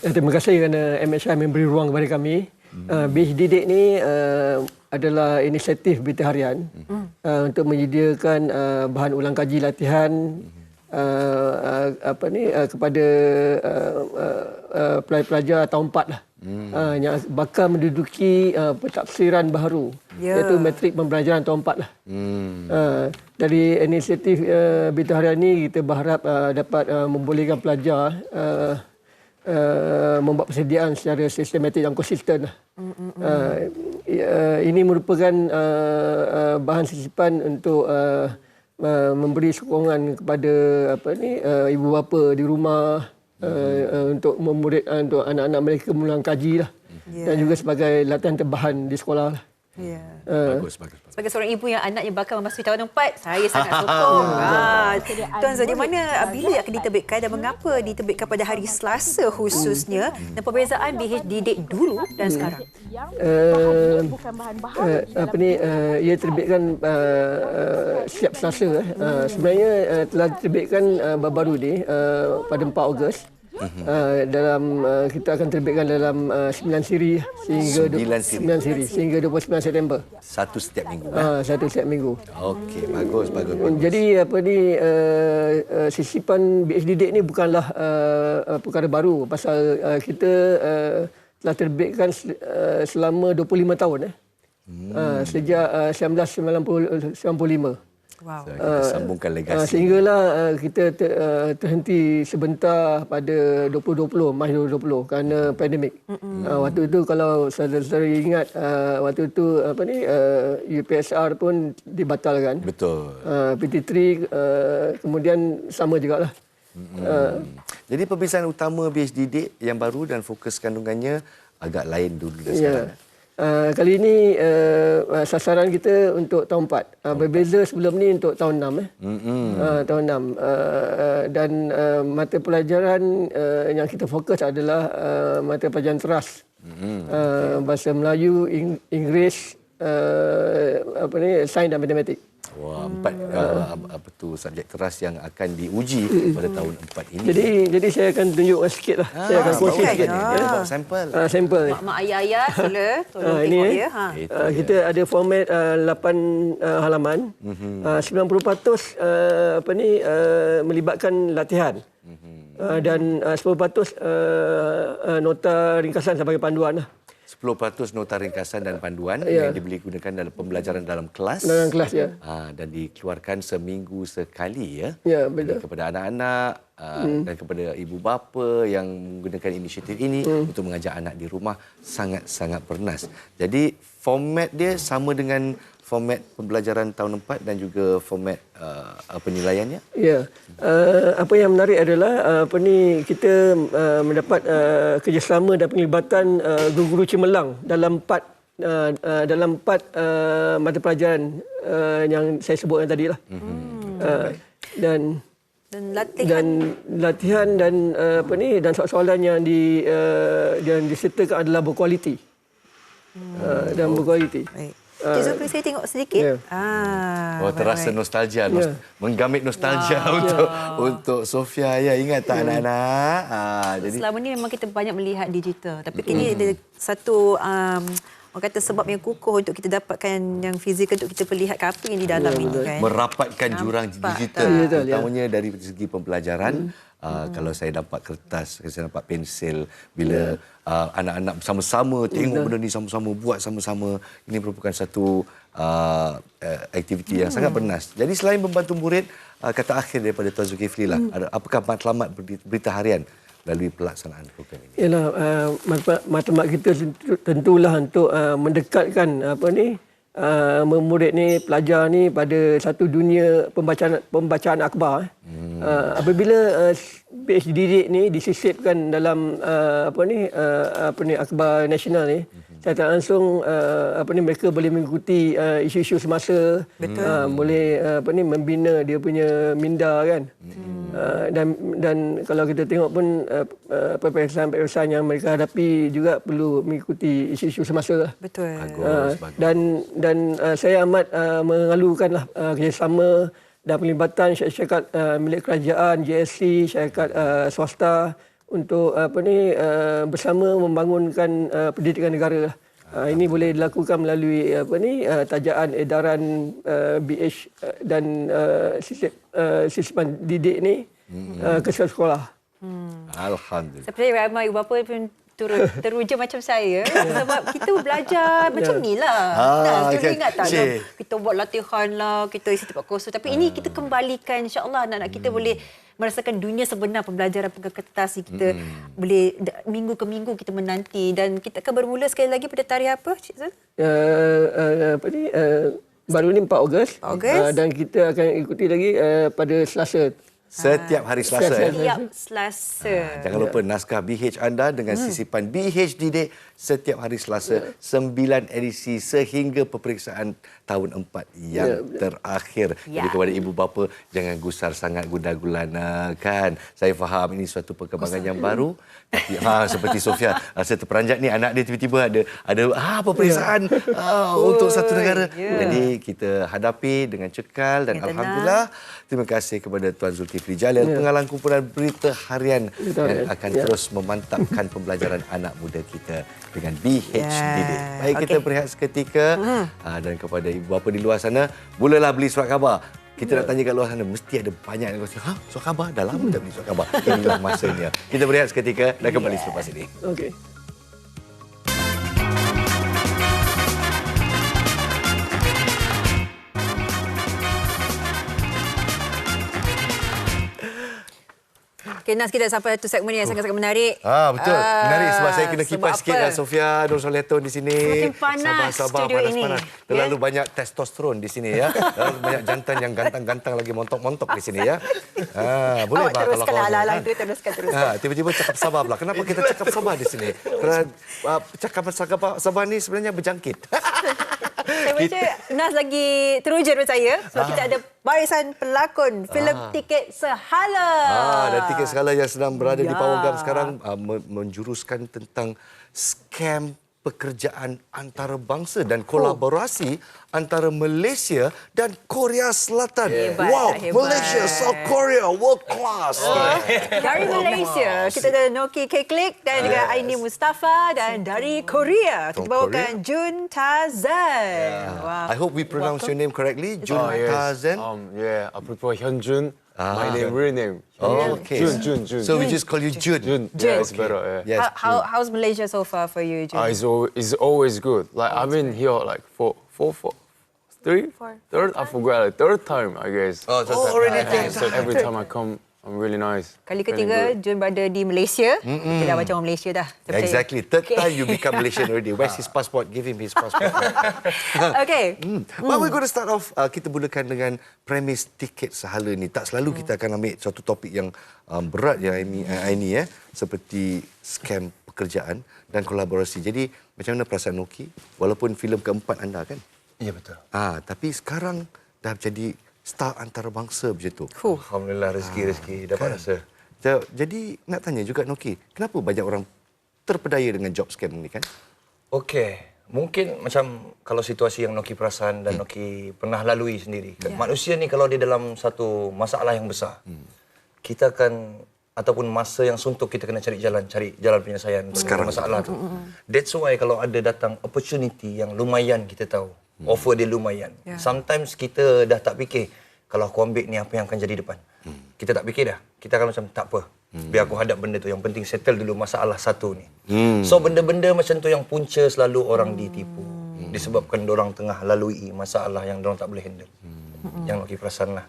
Terima kasih kerana MHI memberi ruang kepada kami. BH Didik ni adalah inisiatif berita harian untuk menyediakan bahan ulang kaji latihan kepada pelajar tahun 4 lah. Yang bakal menduduki pentafsiran baru, iaitu matrik pembelajaran tahun 4 lah. Dari inisiatif berita harian ini, kita berharap dapat membolehkan pelajar membuat persediaan secara sistematik dan konsisten lah. Ini merupakan bahan sisipan untuk memberi sokongan kepada ibu bapa di rumah, untuk memurid, untuk anak-anak mereka mengulang kaji lah. Dan juga sebagai latihan terbahan di sekolah lah. Bagus. Sebagai seorang ibu yang anaknya bakal memasuki tahun 4, saya sangat sokong. Tuan Zul, di mana, bila akan diterbitkan dan mengapa diterbitkan pada hari Selasa khususnya, dan perbezaan BH Didik dulu dan sekarang? Ia terbitkan setiap Selasa. Sebenarnya telah diterbitkan baru-baru ni pada 4 Ogos. Kita akan terbitkan dalam 9 siri sehingga 9 siri sehingga 29 September. Satu setiap minggu. Satu setiap minggu. Okey, bagus. Jadi sisipan BH Didik ni bukanlah perkara baru, pasal kita telah terbitkan selama 25 tahun sejak 1995. Wow. Kita sambungkan legasi. Sehinggalah kita terhenti sebentar pada 2020, Mac 2020 kerana pandemik. Waktu itu kalau saudara ingat, waktu itu UPSR pun dibatalkan. Betul. PT3 kemudian sama jugalah. Jadi peperiksaan utama BHDD yang baru dan fokus kandungannya agak lain dulu dan sekarang. Kali ini sasaran kita untuk tahun 4. Berbeza sebelum ni untuk tahun 6. Tahun 6. Dan mata pelajaran yang kita fokus adalah mata pelajaran teras. Bahasa Melayu, Inggeris, sains dan matematik. Wah, 4 subjek teras yang akan diuji pada tahun 4 ini. Jadi saya akan tunjukkan sikit lah. Saya akan kongsi sikit. Bawa sampel. Sampel ni. Mak ayah-ayah sila tolong ini tengok dia. Kita ada format 8 halaman. 90% melibatkan latihan. Dan 10% nota ringkasan sebagai panduan lah. 10% nota ringkasan dan panduan yang dibeli gunakan dalam pembelajaran dalam kelas. Dalam kelas, ya. Dan dikeluarkan seminggu sekali, ya. Ya, betul. Kepada anak-anak dan kepada ibu bapa yang menggunakan inisiatif ini untuk mengajar anak di rumah sangat-sangat bernas. Jadi format dia sama dengan format pembelajaran tahun 4 dan juga format penilaiannya. Ya. Apa yang menarik adalah kita mendapat kerjasama dan penglibatan guru-guru cemerlang dalam 4 mata pelajaran yang saya sebutkan tadi lah. Dan latihan dan dan soalan-soalan yang disertakan adalah berkualiti. Dan berkualiti. Baik. Cik Zulkifli, saya tengok sedikit. Terasa nostalgia, menggamit nostalgia untuk Sofia. Ya, ingat tak anak-anak? Jadi selama ni memang kita banyak melihat digital, tapi kini ada satu orang kata sebab yang kukuh untuk kita dapatkan yang fizikal untuk kita perlihatkan apa yang di dalam ini kan. Merapatkan jurang digital, terutamanya dari segi pembelajaran. Kalau saya dapat kertas, saya dapat pensel, bila anak-anak bersama-sama tengok benda ni sama-sama, buat sama-sama, ini merupakan satu aktiviti yang sangat bernas. Jadi selain membantu murid, kata akhir daripada Tuan Zulkifli lah, apakah matlamat berita harian melalui pelaksanaan program ini? Yalah, matlamat kita tentulah untuk mendekatkan murid ni, pelajar ni pada satu dunia pembacaan akhbar. Apabila PhD ni disisipkan dalam akhbar nasional ni, saya tak langsung mereka boleh mengikuti isu-isu semasa, boleh membina dia punya minda kan. Dan kalau kita tengok pun peperiksaan yang mereka hadapi juga perlu mengikuti isu-isu semasa lah. Betul. Dan saya amat mengalukanlah kerjasama dan pelibatan syarikat milik kerajaan, JSC, syarikat swasta untuk bersama membangunkan pendidikan negara lah. Ini boleh dilakukan melalui tajaan edaran BH dan sistem didik ni ke sekolah. Alhamdulillah. Saya percaya ramai ibu bapa pun turut teruja macam saya sebab kita belajar macam ni lah. Dulu ingat tak? Kita buat latihan lah, kita isi tempat kosong. Tapi ini kita kembalikan, insya-Allah anak-anak kita boleh merasakan dunia sebenar pembelajaran kertas. Kita boleh minggu ke minggu kita menanti, dan kita akan bermula sekali lagi pada tarikh apa, Cik Zul? Baru ni 4 Ogos. Dan kita akan ikuti lagi pada Selasa. Setiap hari Selasa. Setiap Selasa. Jangan lupa naskah BH anda dengan sisipan BHDD setiap hari Selasa. 9 edisi sehingga peperiksaan tahun 4 yang terakhir. Jadi kepada ibu bapa, jangan gusar sangat gundah-gulana kan. Saya faham ini suatu perkembangan yang baru. Tapi seperti Sofia, saya terperanjat ni anak dia tiba-tiba ada peperiksaan untuk satu negara. Jadi kita hadapi dengan cekal dan alhamdulillah. Terima kasih kepada Tuan Zulkifli Jalil, pengalang kumpulan berita harian yang akan terus memantapkan pembelajaran anak muda kita dengan BHDD. Baik, kita berehat seketika dan kepada ibu bapa di luar sana, mulalah beli surat khabar. Kita nak tanya kat luar sana, mesti ada banyak yang kata, surat khabar? Dah lama tak beli surat khabar. Inilah masanya. Kita berehat seketika dan kembali selepas ini. Okey. Okey, Okey, Nas, kita sampai satu segmen yang sangat-sangat menarik. Betul. Menarik sebab saya kena sebab kipas sikit apa? Sofia Nur Soliaton di sini. Semakin panas studio ini. Terlalu banyak testosteron di sini ya. Terlalu banyak jantan yang gantang-gantang lagi montok-montok di sini ya. Boleh Awak teruskan ala-ala itu, teruskan. Tiba-tiba cakap sabar pula. Kenapa kita cakap sabar di sini? Kerana cakap sabar ni sebenarnya berjangkit. Saya baca Nas lagi teruja dengan saya sebab kita ada barisan pelakon filem Tiket Sehala. Dan Tiket Sehala yang sedang berada di Pawagam sekarang menjuruskan tentang scam pekerjaan antarabangsa dan kolaborasi antara Malaysia dan Korea Selatan. Hebat. Malaysia, South Korea, world class. Dari Malaysia, kita ada Noki Keklik dan juga Aini Mustafa, dan dari Korea, kita bawakan Jun Tazen. I hope we pronounce your name correctly, Jun Tazen. I prefer Hyunjun. My real name. Okay. Jun. So we just call you Jun. Yeah, it's better. Yes. How's Malaysia so far for you, Jun? It's always good. Like I've been here like third. I forgot. Like, third time, I guess. Already third So every time I come, I'm really nice. Kali ketiga, Jun berada di Malaysia. Kita dah macam orang Malaysia dah. Exactly. Third time you become Malaysian already. Where's his passport? Give him his passport. Okay. Well, we're going to start off, kita mulakan dengan premis Tiket Sehala ni. Tak selalu kita akan ambil suatu topik yang berat ya ini seperti scam pekerjaan dan kolaborasi. Jadi macam mana perasaan Noki? Walaupun filem keempat anda kan? Ya, betul. Tapi sekarang dah jadi star antarabangsa macam tu. Alhamdulillah, rezeki dapat rasa. Jadi nak tanya juga Noki, kenapa banyak orang terpedaya dengan job scam ni kan? Okey, mungkin macam kalau situasi yang Noki perasan dan Noki pernah lalui sendiri. Manusia ni kalau dia dalam satu masalah yang besar, kita akan ataupun masa yang suntuk kita kena cari jalan penyelesaian untuk masalah tu. That's why kalau ada datang opportunity yang lumayan kita tahu, offer dia lumayan. Sometimes kita dah tak fikir kalau aku ambil ni apa yang akan jadi depan. Kita tak fikir dah. Kita akan macam tak apa. Biar aku hadap benda tu. Yang penting settle dulu masalah satu ni. So benda-benda macam tu yang punca selalu orang ditipu. Disebabkan orang tengah lalui masalah yang orang tak boleh handle. Yang Noki perasan lah.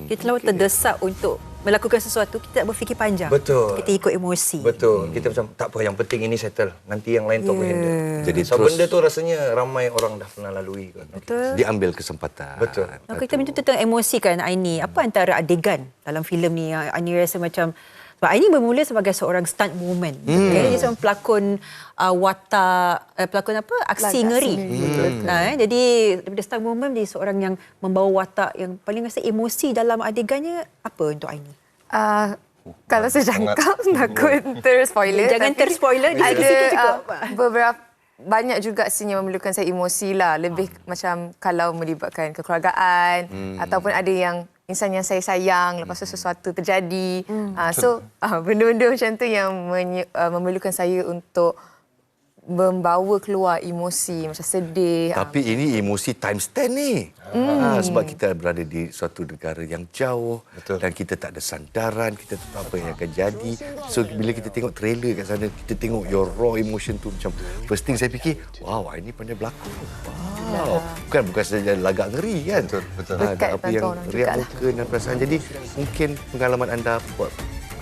Kita terlalu terdesak untuk melakukan sesuatu, kita tak berfikir panjang. Betul. Kita ikut emosi. Betul. Kita macam tak apa, yang penting ini settle. Nanti yang lain tak boleh handle. Jadi so benda tu rasanya ramai orang dah pernah lalui. Betul. Diambil kesempatan. Betul. Kita minta tentang emosi kan, Aini. Apa antara adegan dalam filem ni yang Aini rasa macam, sebab Aini bermula sebagai seorang stunt woman. Dia seorang pelakon watak, pelakon apa? Aksi ngeri. Jadi daripada stunt woman menjadi seorang yang membawa watak yang paling rasa emosi dalam adegannya. Apa untuk Aini? Kalau saya cakap takut terspoiler. Jangan terspoiler. Ada beberapa banyak juga scene yang memerlukan saya emosi lah. Lebih macam kalau melibatkan kekeluargaan ataupun ada yang insan yang saya sayang, lepas tu sesuatu terjadi. Benda-benda macam tu yang memerlukan saya untuk membawa keluar emosi macam sedih. Tapi ini emosi times 10 ni. Sebab kita berada di suatu negara yang jauh. Betul. Dan kita tak ada sandaran, kita tak tahu apa yang akan jadi. So bila kita tengok trailer kat sana, kita tengok your raw emotion tu macam first thing saya fikir, wow, ini pandai berlakon. Wow. Bukan saja lagak ngeri kan. Betul. Ada apa yang riak muka dan perasaan. Jadi mungkin pengalaman anda buat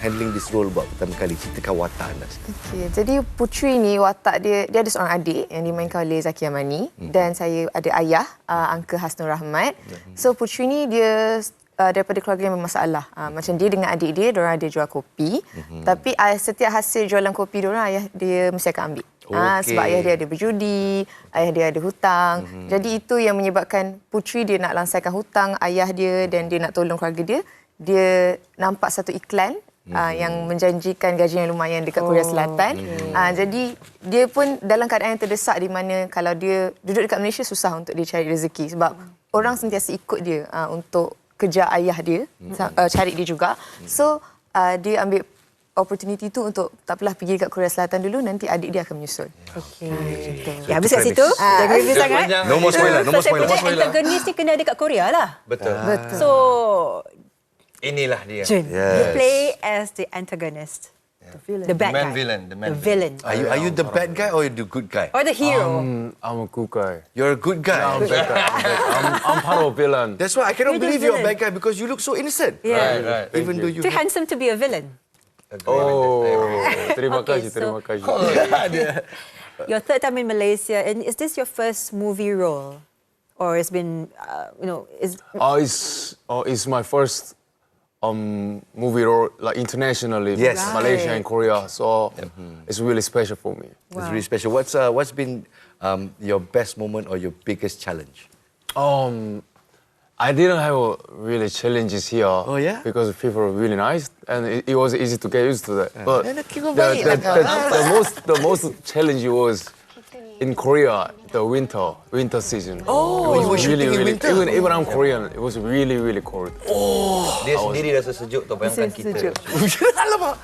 handling this role buat pertama kali, ceritakan watak anda. Okay, jadi Putri ni watak dia ada seorang adik yang dimainkan oleh Zaki Amani dan saya ada ayah, Uncle Hasnur Rahmat. So Putri ni dia daripada keluarga yang bermasalah. Macam dia dengan adik dia, diorang ada jual kopi. Tapi setiap hasil jualan kopi diorang, ayah dia mesti akan ambil. Sebab ayah dia ada berjudi, ayah dia ada hutang. Jadi itu yang menyebabkan Putri dia nak langsaikan hutang ayah dia dan dia nak tolong keluarga dia. Dia nampak satu iklan yang menjanjikan gaji yang lumayan dekat Korea Selatan. Jadi dia pun dalam keadaan yang terdesak di mana kalau dia duduk dekat Malaysia susah untuk dia cari rezeki sebab orang sentiasa ikut dia untuk kejar ayah dia, cari dia juga. So dia ambil opportunity tu untuk tak apalah pergi dekat Korea Selatan dulu, nanti adik dia akan menyusul. Ya, habis kat situ. Jangan review sangat. No more spoiler. Antagonis ni kena ada kat Korea lah. Betul. So inilah dia. Jun, you play as the antagonist. The bad guy. The villain. Are you the bad guy or the good guy? Or the hero? I'm a good guy. You're a good guy. I'm bad guy. I'm part of villain. That's why I cannot believe you're a bad guy because you look so innocent. Yeah. Right. Even though you Too handsome to be a villain. terima kasih, so- terima kasih. Your third time in Malaysia, and is this your first movie role, or it's been, It's my first movie role like internationally, Yes. Malaysia and Korea. So it's really special for me. It's really special. What's been your best moment or your biggest challenge? I didn't have really challenges here. Oh, yeah? Because people were really nice and it was easy to get used to that. But the most challenge was in Korea, the winter season. Oh, it you were was shooting really, in really, winter? even I'm Korean, it was really cold. Dia sendiri rasa sejuk tu, bayangkan kita. Alamak.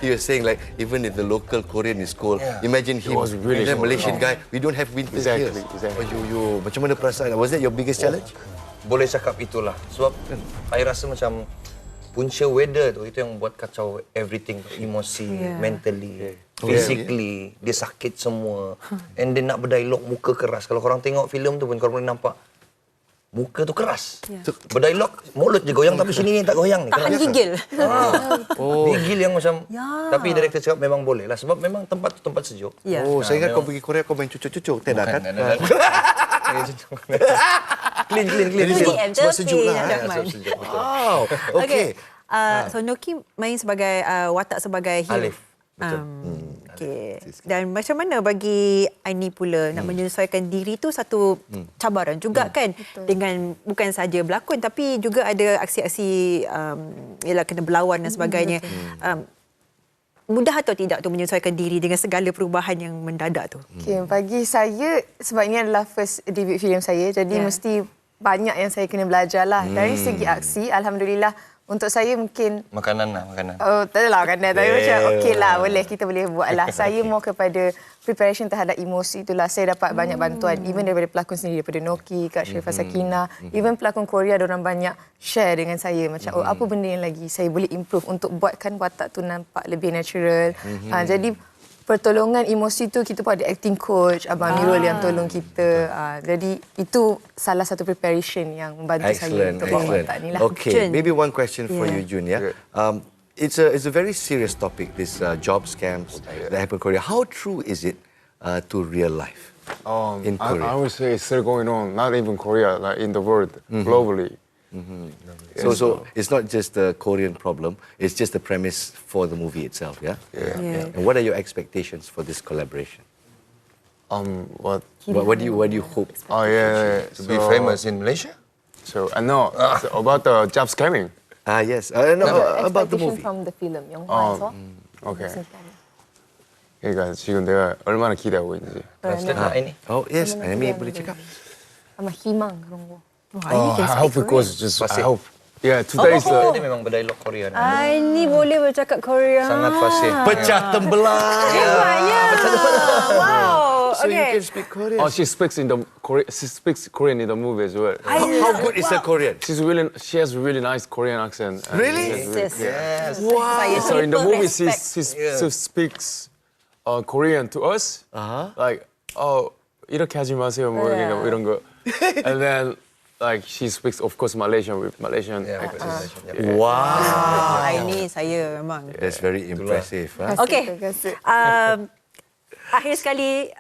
He was saying like even if the local Korean is cold, imagine him, was really the cold. Malaysian guy. We don't have winter here. Exactly. Oh, macam mana perasaan? Was that your biggest challenge? Boleh cakap itulah. Sebab saya rasa macam punca weather tu, itu yang buat kacau everything. Emosi, mentally, physically. Dia sakit semua. And dia nak berdialog muka keras. Kalau korang tengok filem tu pun korang boleh nampak muka tu keras. Berdialog, mulut je goyang tapi sini ni tak goyang ni. Tahan gigil. Gigil yang macam... Tapi director cakap memang boleh lah. Sebab memang tempat tu tempat sejuk. Oh, saya ingat kau pergi Korea kau main cucuk-cucuk. Tak kan? Clean. Sebab sejuk lah. Wow. Okay. So Noki main sebagai watak sebagai hero. Alif. Betul. Okay. Dan macam mana bagi Aini pula nak menyesuaikan diri tu satu cabaran juga kan? Dengan bukan saja berlakon tapi juga ada aksi-aksi ialah kena berlawan dan sebagainya. Mudah atau tidak tu menyesuaikan diri dengan segala perubahan yang mendadak tu? Okay, bagi saya sebab ini adalah first debut filem saya, jadi mesti banyak yang saya kena belajar lah. Dari segi aksi, alhamdulillah untuk saya mungkin makanan. Oh, tak adalah makanan. Tapi macam okey lah, kita boleh buat lah. Saya more kepada preparation terhadap emosi itulah. Saya dapat banyak bantuan, even daripada pelakon sendiri, daripada Noki, Kak Sharifah Sakina, even pelakon Korea, diorang banyak share dengan saya. Macam, apa benda yang lagi saya boleh improve untuk buatkan watak tu nampak lebih natural. Jadi, pertolongan emosi tu kita pun ada acting coach, Abang Mirul yang tolong kita. Jadi itu salah satu preparation yang membantu saya untuk buat watak ni lah. Okay, maybe one question for you, Jun. It's a very serious topic, this job scams that happen in Korea. How true is it to real life in Korea? I would say it's still going on, not even Korea, like in the world, globally. So it's not just the Korean problem, it's just the premise for the movie itself, yeah? And what are your expectations for this collaboration? What do you hope? To be famous in Malaysia? So about the job scamming. Yes. About the movie. From the film, 영화에서. Okay. 그러니까 지금 내가 얼마나 기대하고 있는지. Oh yes, Amy boleh cakap. 아마 희망 그런 거. I hope it goes just. I hope. Yeah, today is Dia memang berdialog Korea. Aini boleh bercakap Korea. Sangat fasih. Pecah tembelang. Wow. So you can speak Korean. Oh, she speaks Korean in the movie as well. How good is her Korean? She has really nice Korean accent. Really? Yes. Wow. So in the movie, she speaks Korean to us. Like, 이렇게 하지 마세요, 뭐 이런 거. And then, like, she speaks, of course, Malaysian with Malaysian accent. Wow. Ini saya memang. That's very impressive. Okay. Akhir sekali,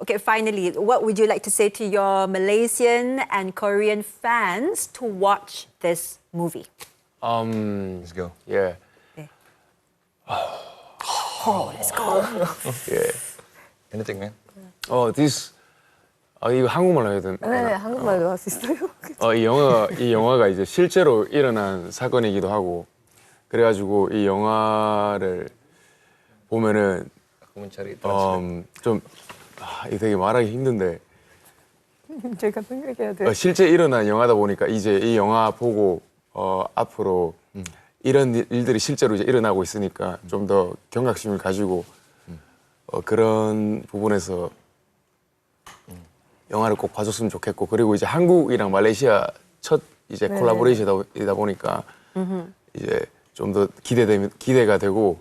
okay, finally, what would you like to say to your Malaysian and Korean fans to watch this movie? Let's go. Yeah. Let's go. Yeah. Anything, man. 이거 한국말로 해야 되나? 네, 한국말로 할 수 있어요. 이 영화가 이제 실제로 일어난 사건이기도 하고, 그래가지고 이 영화를 보면은 좀 이게 되게 말하기 힘든데. 제가 생각해야 돼요. 실제 일어난 영화다 보니까 이제 이 영화 보고 앞으로 이런 일들이 실제로 이제 일어나고 있으니까 좀 더 경각심을 가지고 그런 부분에서 영화를 꼭 봐줬으면 좋겠고, 그리고 이제 한국이랑 말레이시아 첫 이제 콜라보레이션이다 보니까 이제 좀 더 기대가 되고,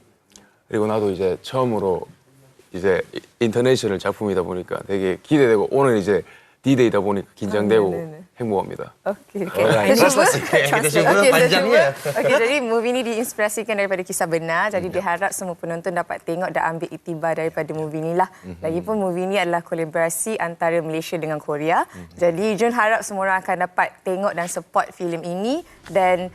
그리고 나도 이제 처음으로 이제 인터내셔널 작품이다 보니까 되게 기대되고, 오늘 이제 D-Day다 보니까 긴장되고 행복합니다. Okey. Alright. Kita cuba panjangnya. Okey, jadi movie ni diinspirasikan daripada kisah benar. Jadi diharap semua penonton dapat tengok dan ambil iktibar daripada movie ni lah. Lagipun movie ni adalah kolaborasi antara Malaysia dengan Korea. Jadi Jun harap semua orang akan dapat tengok dan support filem ini. Dan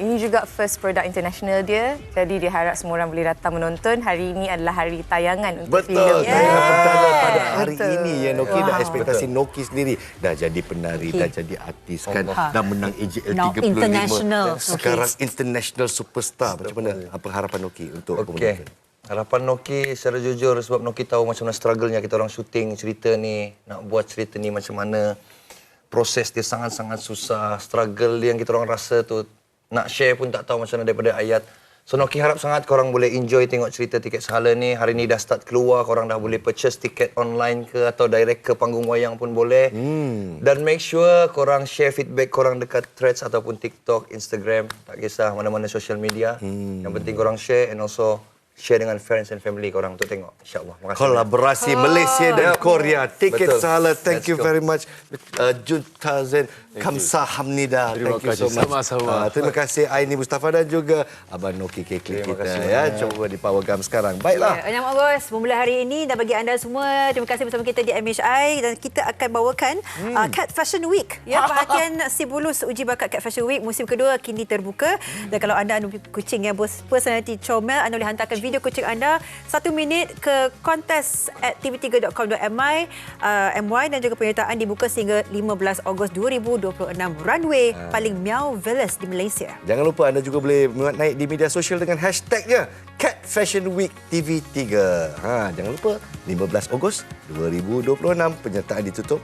ini juga first produk international dia. Jadi dia harap semua orang boleh datang menonton. Hari ini adalah hari tayangan untuk filem. Betul. Tayangan pertama pada hari ini ya Noki. Dan ekspektasi Noki sendiri dah jadi penari, dah jadi artis kan, dah menang AJL 35. international. Sekarang international superstar. Macam mana apa harapan Noki untuk Okey. Harapan Noki secara jujur sebab Noki tahu macam mana struggle-nya kita orang syuting cerita ni, nak buat cerita ni macam mana. Proses dia sangat-sangat susah, struggle yang kita orang rasa tu nak share pun tak tahu macam mana daripada ayat. So Noki harap sangat korang boleh enjoy tengok cerita Tiket Sehala ni. Hari ni dah start keluar, korang dah boleh purchase tiket online ke atau direct ke panggung wayang pun boleh. Dan make sure korang share feedback korang dekat Threads ataupun TikTok, Instagram, tak kisah mana-mana social media. Yang penting korang share and also share dengan friends and family korang untuk tengok. InsyaAllah. Makasih. Kolaborasi Malaysia dan Korea. Tiket Betul. Sehala. Thank Let's you go. very much. Jun Tazen. Kamsahamnida. Terima Thank you so kasih. much. Sama-sama. Terima kasih Aini Mustafa dan juga Abang Noki Keklik Terima kita. kasih Ya, banyak. coba di Power Gam sekarang. Baiklah. Ya, 6 Ogos memulai hari ini dan bagi anda semua terima kasih bersama kita di MHI dan kita akan bawakan Cat Fashion Week. Ya, perhatian si bulus uji bakat Cat Fashion Week musim kedua kini terbuka dan kalau anda ada kucing yang personality comel, anda boleh hantarkan video kucing anda 1 minit ke kontes@tv3.com.my MY dan juga penyertaan dibuka sehingga 15 Ogos 2026. Runway paling meow villas di Malaysia. Jangan lupa anda juga boleh muat naik di media sosial dengan hashtagnya Cat Fashion Week TV3. Jangan lupa 15 Ogos 2026 penyertaan ditutup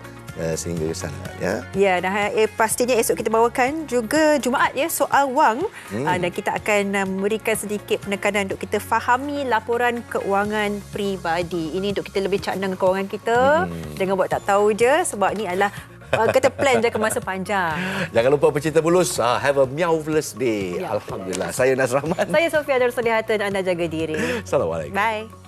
sehingga ke sana ya. Ya, dan pastinya esok kita bawakan juga Jumaat ya soal wang dan kita akan memberikan sedikit penekanan untuk kita fahami laporan keuangan peribadi. Ini untuk kita lebih cakap dengan keuangan kita. Jangan buat tak tahu je sebab ni adalah kita plan jangka masa panjang. Jangan lupa pecinta bulus, have a meowless day. Ya. Alhamdulillah. Saya Nas Rahman. Saya Sofia Darul Solihata dan anda jaga diri. Assalamualaikum. Bye.